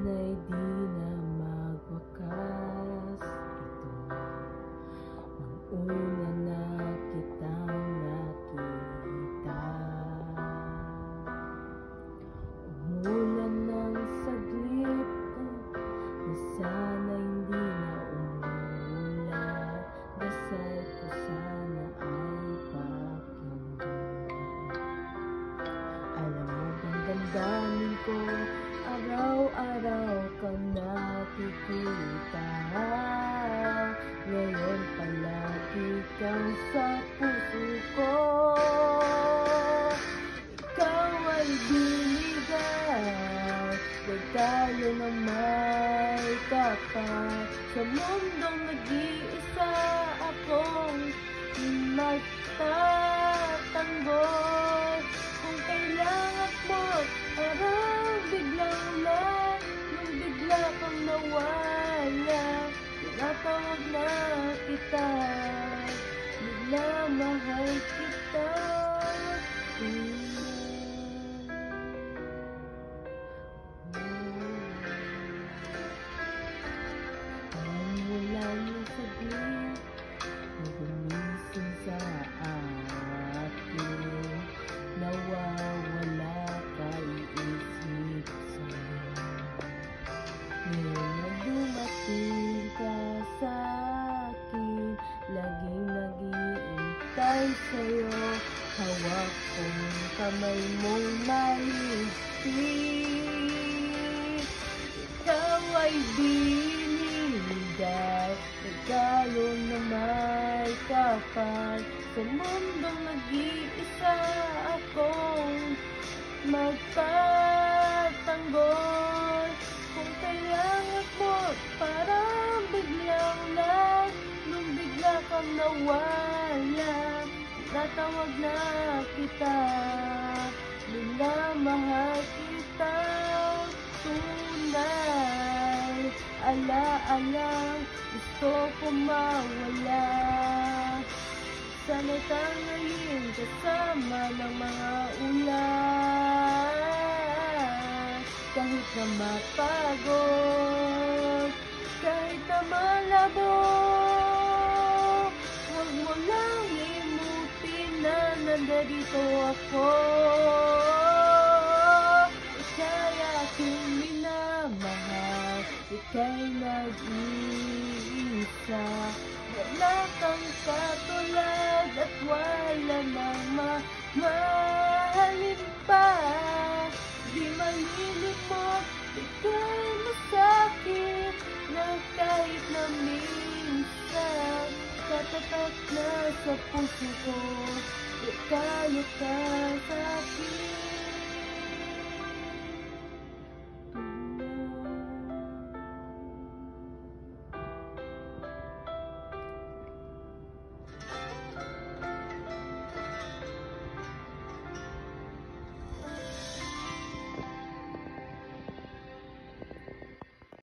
sana'y di na magwakas. Ito ang una na kitang nakita. Umulan ng saglit na sana hindi na umulan. Dasal ko sana ay pakinggan. Alam mo bang damdamin ko, araw-araw kang nakikita. Ngayon palagi kang sa puso ko. Ikaw ay binigaw, huwag tayo na may kapal. Sa mundong nag-iisa akong magtatanggol. Kung kailangan mo, parang biglang ulan, nung bigla kang nawala. Tinatawag na kita, bigla mahal kita. Umulan ng saglit na gumising sa akin. Nawawala kaisip sa'yo. Ngayon na dumating ka sa'kin, laging nag-iintay sa'yo. Hawak kong kamay mong mahigpit. Ikaw ay binigay, regalo na may kapal. Sa mundong nag-iisa akong magtatanggol. Kung kailangan mo, parang biglang ulan, nung bigla kang nawala. Tinatawag na kita, bigla mahal kita. Tunay, ala-alang gusto ko mawala. Sana'y tanghalin kasama ng mga ulan. Kahit na mapagod, kahit na malabo, huwag mo lang limutin na nandarito ako. Ika'y aking minamahal, ika'y nag-iisa. Wala kang katulad at wala nang mamahalin pa. Di malilimot, ika'y masakit na kahit na minsan. Katatak na sa puso ko, ika'y ka sa'kin.